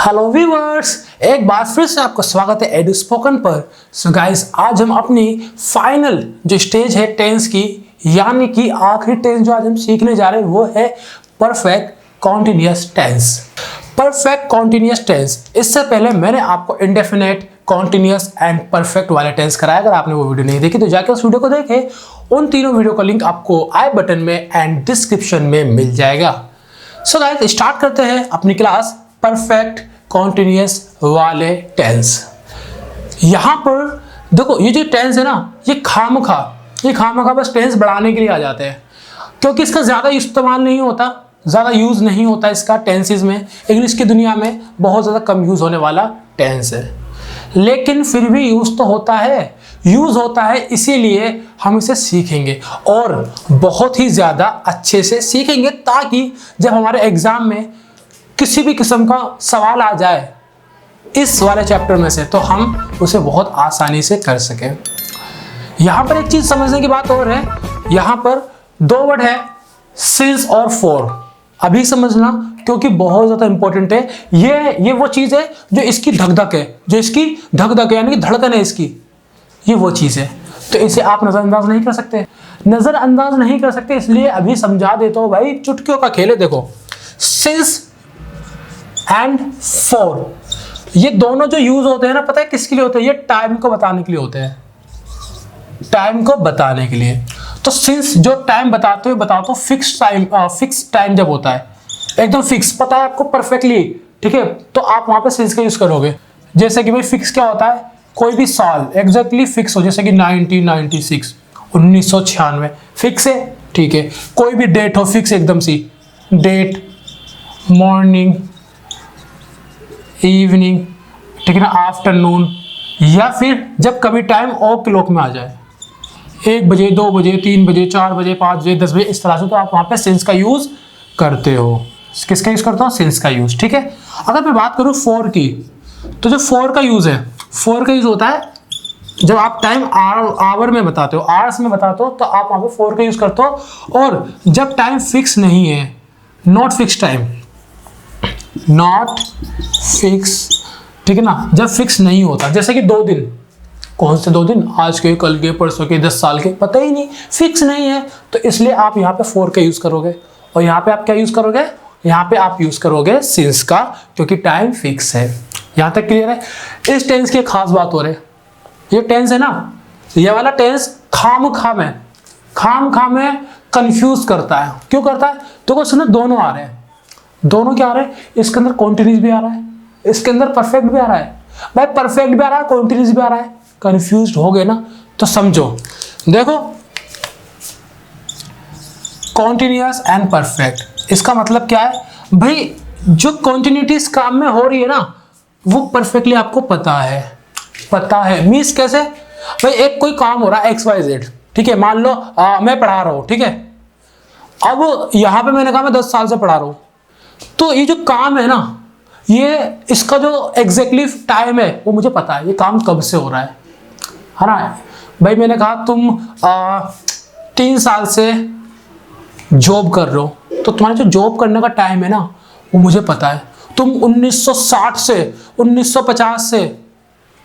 Hello viewers, एक बार फिर से आपका स्वागत है एडू स्पोकन पर। सो गाइस, आज हम अपनी फाइनल जो स्टेज है टेंस की, यानी कि आखिरी टेंस जो आज हम सीखने जा रहे हैं वो है perfect continuous tense. Perfect continuous tense, इससे पहले मैंने आपको इंडेफिनेट, कॉन्टिन्यूअस एंड परफेक्ट वाले टेंस कराया। अगर आपने वो वीडियो नहीं देखी तो जाकर उस वीडियो को देखें। उन तीनों वीडियो का लिंक आपको आई बटन में एंड डिस्क्रिप्शन में मिल जाएगा। सो गाइस, स्टार्ट करते हैं अपनी क्लास परफेक्ट कॉन्टिन्यूअस वाले टेंस। यहां पर देखो, ये जो टेंस है ना, ये खामखा बस टेंस बढ़ाने के लिए आ जाते हैं, क्योंकि इसका ज्यादा इस्तेमाल नहीं होता, ज्यादा यूज नहीं होता इसका टेंसेस में। इंग्लिश की दुनिया में बहुत ज्यादा कम यूज होने वाला टेंस है, लेकिन फिर भी यूज तो होता है। इसीलिए हम इसे सीखेंगे और बहुत ही ज्यादा अच्छे से सीखेंगे, ताकि जब हमारे एग्जाम में किसी भी किस्म का सवाल आ जाए इस वाले चैप्टर में से, तो हम उसे बहुत आसानी से कर सकें। यहां पर एक चीज समझने की बात और है, यहां पर दो वर्ड है सिंस और फॉर। अभी समझना, क्योंकि बहुत ज्यादा इंपॉर्टेंट है। ये वो चीज है जो इसकी धक-धक है, यानी कि धड़कन है इसकी, ये वो चीज है। तो इसे आप नजरअंदाज नहीं कर सकते, इसलिए अभी समझा देता हूं भाई। चुटकियों का खेल है। देखो, सिंस एंड फॉर, ये दोनों जो यूज होते हैं ना, पता है किसके लिए होते हैं? ये टाइम को बताने के लिए होते हैं, तो सिंस जो टाइम बताते हो फिक्स टाइम जब होता है, एकदम फिक्स, पता है आपको परफेक्टली, ठीक है, तो आप वहां पे सिंस का यूज करोगे। जैसे कि भाई फिक्स क्या होता है? कोई भी साल एग्जैक्टली फिक्स हो, जैसे कि 1996 1996 फिक्स है, ठीक है। कोई भी डेट हो फिक्स, एकदम सी डेट, मॉर्निंग, इवनिंग, ठीक है ना, आफ्टरनून, या फिर जब कभी टाइम ओ क्लॉक में आ जाए, 1 बजे, 2 बजे, 3 बजे, 4 बजे, 5 बजे, 10 बजे, इस तरह से, तो आप वहां पे सिंस का यूज करते हो। किसका यूज करता हूँ? सिंस का यूज, ठीक है। अगर मैं बात करूँ फॉर की, तो जो फॉर का यूज होता है जब आप टाइम आवर में बताते हो, आवर्स में बताते हो, तो आप वहां पे फॉर का यूज करते हो। और जब टाइम फिक्स नहीं है, नॉट फिक्स टाइम, ठीक है ना, जब फिक्स नहीं होता, जैसे कि 2 दिन, कौन से 2 दिन? आज के, कल के, परसों के, 10 साल के, पता ही नहीं, फिक्स नहीं है, तो इसलिए आप यहाँ पे फॉर का यूज करोगे। और यहाँ पे आप क्या यूज करोगे? यहाँ पे आप यूज करोगे सिंस का, क्योंकि टाइम फिक्स है। यहाँ तक क्लियर है? इस टेंस की खास बात हो रही है, ये टेंस है ना, ये वाला टेंस खाम खा में कंफ्यूज करता है। क्यों करता है? तो उसमें दोनों आ रहे हैं। दोनों क्या आ रहे हैं? इसके अंदर कॉन्टिन्यूस भी आ रहा है, इसके अंदर परफेक्ट भी आ रहा है। भाई परफेक्ट भी आ रहा है, कॉन्टिन्यूस भी आ रहा है। कंफ्यूज हो गए ना? तो समझो, देखो, कॉन्टिन्यूअस एंड परफेक्ट, इसका मतलब क्या है भाई? जो कॉन्टिन्यूटी इस काम में हो रही है ना, वो परफेक्टली आपको पता है। मीन्स कैसे भाई? एक कोई काम हो रहा है XYZ, ठीक है, मान लो मैं पढ़ा रहा हूं, ठीक है। अब यहां पे मैंने कहा मैं 10 साल से पढ़ा रहा हूं, तो ये जो काम है ना, ये इसका जो एग्जैक्टली टाइम है वो मुझे पता है, ये काम कब से हो रहा है ना। भाई मैंने कहा तुम 3 साल से जॉब कर रहे हो, तो तुम्हारा जो जॉब करने का टाइम है ना, वो मुझे पता है। तुम 1960 से 1950 से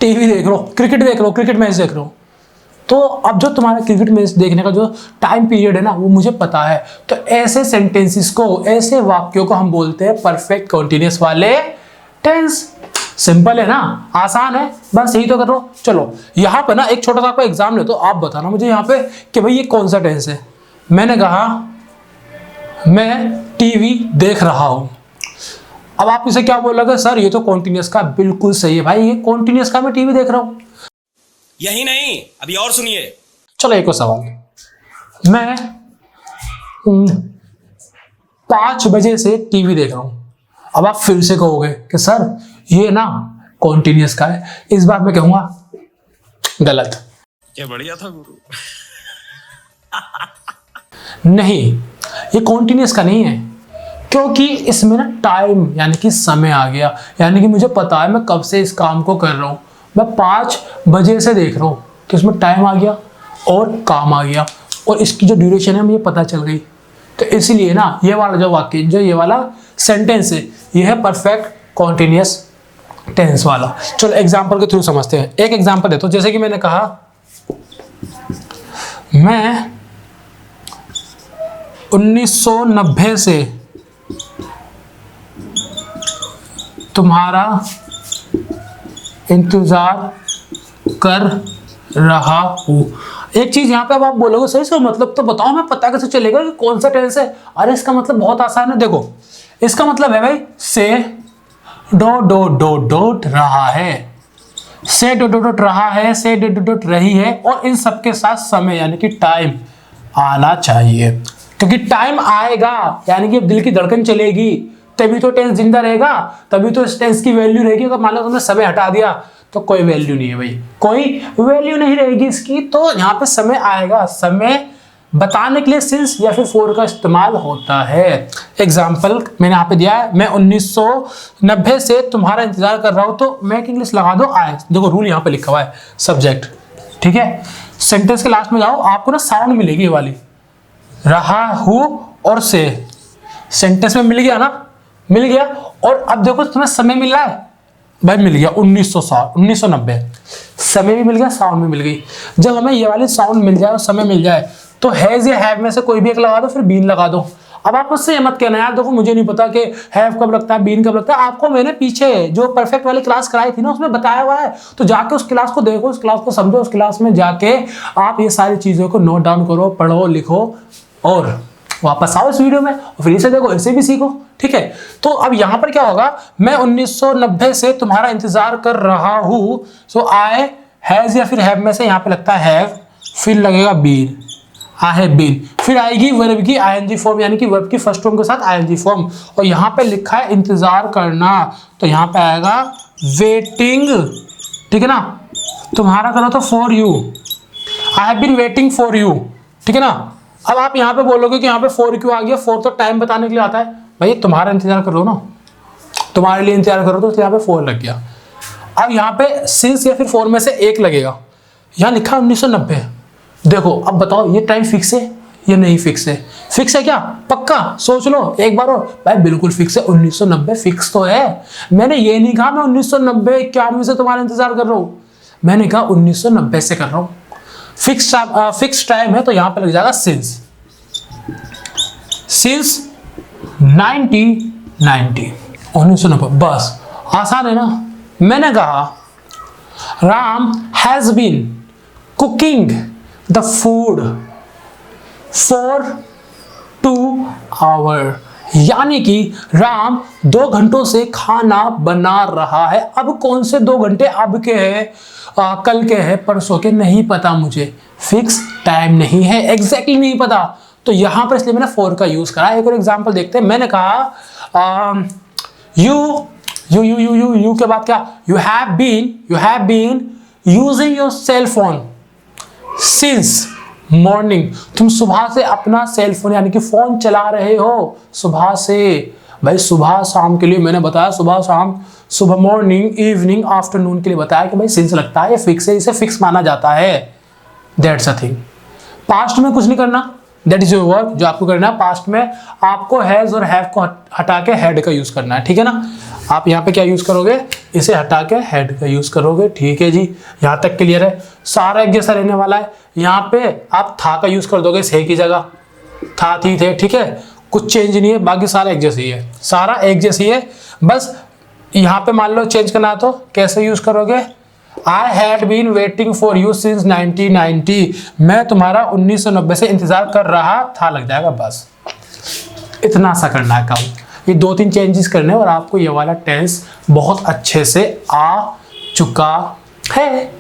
टीवी देख रहे हो, क्रिकेट मैच देख रहे हो, तो अब जो तुम्हारा क्रिकेट मैच देखने का जो टाइम पीरियड है ना, वो मुझे पता है। तो ऐसे सेंटेंसेस को, ऐसे वाक्यों को हम बोलते हैं परफेक्ट कॉन्टिन्यूअस वाले टेंस। सिंपल है ना, आसान है, बस यही तो कर लो। चलो यहाँ पे ना एक छोटा सा आपका एग्जाम ले, तो आप बताना मुझे यहाँ पे कि भाई ये कौन सा टेंस है। मैंने कहा मैं टीवी देख रहा हूं। अब आप इसे क्या बोलोगे? सर ये तो कॉन्टिन्यूअस का बिल्कुल सही है भाई, ये कॉन्टिन्यूअस का मैं टीवी देख रहा हूं। यही नहीं, अभी और सुनिए। चलो एक और सवाल, मैं 5 बजे से टीवी देख रहा हूं। अब आप फिर से कहोगे कि सर ये ना कॉन्टिन्यूअस का है। इस बार मैं कहूंगा गलत। क्या बढ़िया था गुरु। नहीं, ये कॉन्टिन्यूअस का नहीं है, क्योंकि इसमें ना टाइम यानी कि समय आ गया। यानी कि मुझे पता है मैं कब से इस काम को कर रहा हूं, मैं 5 बजे से देख रहा हूं, तो इसमें टाइम आ गया और काम आ गया, और इसकी जो ड्यूरेशन है मुझे पता चल गई। तो इसलिए ना ये वाला जो वाक्य, जो ये वाला सेंटेंस है, ये है परफेक्ट कॉन्टिन्यूअस टेंस वाला। चलो एग्जांपल के थ्रू समझते हैं। एक एग्जांपल देता हूं, जैसे कि मैंने कहा मैं 1990 से तुम्हारा इंतजार कर रहा हूं। एक चीज यहां पे अब आप बोलोगे सही से मतलब तो बताओ, मैं पता कैसे चलेगा कि कौन सा टेंस है। अरे इसका मतलब बहुत आसान है। देखो इसका मतलब है भाई से डॉट रहा है, से डॉट रहा है, से डॉट रही है, और इन सबके साथ समय यानी कि टाइम आना चाहिए, क्योंकि टाइम आएगा यानी कि अब दिल की धड़कन चलेगी, तभी तो टेंस जिंदा रहेगा, तभी तो इस टेंस की वैल्यू रहेगी। अगर मान लो तुमने समय हटा दिया तो कोई वैल्यू नहीं है भाई, कोई वैल्यू नहीं रहेगी इसकी। तो यहाँ पे समय आएगा, समय बताने के लिए सिंस या फिर फॉर का इस्तेमाल होता है। एग्जाम्पल मैंने यहाँ पे दिया है, मैं 1990 से तुम्हारा इंतजार कर रहा हूँ, तो मैं इंग्लिश लगा दो आए। देखो रूल यहाँ पे लिखा हुआ है सब्जेक्ट, ठीक है। सेंटेंस के लास्ट में जाओ, आपको ना साउंड मिलेगी ये वाली, रहा हूँ और से। सेंटेंस में मिल गया ना, मिल गया। और अब देखो तुम्हें समय मिल रहा है भाई, मिल गया 1990, समय भी मिल गया, साउंड भी मिल गई। जब हमें ये वाली साउंड मिल जाए और समय मिल जाए तो हैज या हैव में से कोई भी एक लगा दो, फिर बीन लगा दो। अब आप मुझसे ये मत कहना यार देखो मुझे नहीं पता कि हैव कब लगता है, बीन कब लगता है। आपको मैंने पीछे जो परफेक्ट वाली क्लास कराई थी ना उसमें बताया हुआ है, तो जाके उस क्लास को देखो, उस क्लास को समझो, उस क्लास में जाके आप ये सारी चीजों को नोट डाउन करो, पढ़ो, लिखो और वापस आओ इस वीडियो में और फिर इसे देखो, इसे भी सीखो, ठीक है। तो अब यहाँ पर क्या होगा, मैं 1990 से तुम्हारा इंतजार कर रहा हूं। सो आई हैज या फिर हैव में से यहाँ पे लगता है हैव, फिर लगेगा बीन, आई हैव बीन, फिर आएगी वर्ब की आईएनजी फॉर्म यानी कि वर्ब की फर्स्ट फॉर्म के साथ आईएनजी फॉर्म, और यहाँ पे लिखा है इंतजार करना, तो यहाँ पे आएगा वेटिंग, ठीक है ना। तुम्हारा करो तो for you, I have been waiting for you, ठीक है ना। अब आप यहाँ पे बोलोगे कि यहाँ पे फॉर क्यों आ गया, फॉर तो टाइम बताने के लिए आता है भाई, तुम्हारा इंतजार कर रहा हूं ना, तुम्हारे लिए इंतजार करो, तो यहाँ पे फॉर लग गया। अब यहाँ पे सिंस या फिर फॉर में से एक लगेगा, यहाँ लिखा 1990। देखो अब बताओ ये टाइम फिक्स है या नहीं फिक्स है? फिक्स है क्या? पक्का? सोच लो एक बार और भाई, बिल्कुल फिक्स है, 1990 फिक्स तो है। मैंने ये नहीं कहा मैं 1990 91 से तुम्हारा इंतजार कर रहा हूँ, मैंने कहा 1990 से कर रहा हूँ। फिक्स टाइम है तो यहां पे लग जाएगा सिंस 1990, बस आसान है ना। मैंने कहा Ram has been cooking the food for 2 our, यानी कि राम 2 घंटों से खाना बना रहा है। अब कौन से 2 घंटे, अब के हैं, कल के हैं, परसों के, नहीं पता मुझे, फिक्स टाइम नहीं है, एग्जैक्टली नहीं पता, तो यहां पर इसलिए मैंने फॉर का यूज करा। एक और एग्जांपल देखते हैं। मैंने कहा यू के बाद क्या, you have been using your cell phone since morning, तुम सुबह से अपना सेल फोन यानी कि फोन चला रहे हो सुबह से। भाई सुबह शाम के लिए मैंने बताया, सुबह शाम, सुबह मॉर्निंग, इवनिंग, आफ्टरनून के लिए बताया कि भाई सिंस लगता है, ये फिक्स है, इसे फिक्स माना जाता है। That's a thing. पास्ट में कुछ नहीं करना, दैट इज योर वर्क। जो आपको करना है पास्ट में, आपको हैज और हैव को हटा के हैड का यूज करना है, ठीक है ना। आप यहाँ पे क्या यूज करोगे, इसे हटा के हैड का यूज करोगे, ठीक है जी। यहाँ तक क्लियर है, सारा एक जैसा रहने वाला है। यहाँ पे आप था का यूज कर दोगे से की जगह, था थी थे, ठीक है, कुछ चेंज नहीं है, बाकी सारा एक जैसे ही है, सारा एक जैसी है। बस यहाँ पे मान लो चेंज करना तो कैसे यूज करोगे, I had been waiting for you since 1990, मैं तुम्हारा 1990 से इंतजार कर रहा था, लग जाएगा। बस इतना सा करना है काम। ये 2-3 चेंजेस करने और आपको ये वाला टेंस बहुत अच्छे से आ चुका है।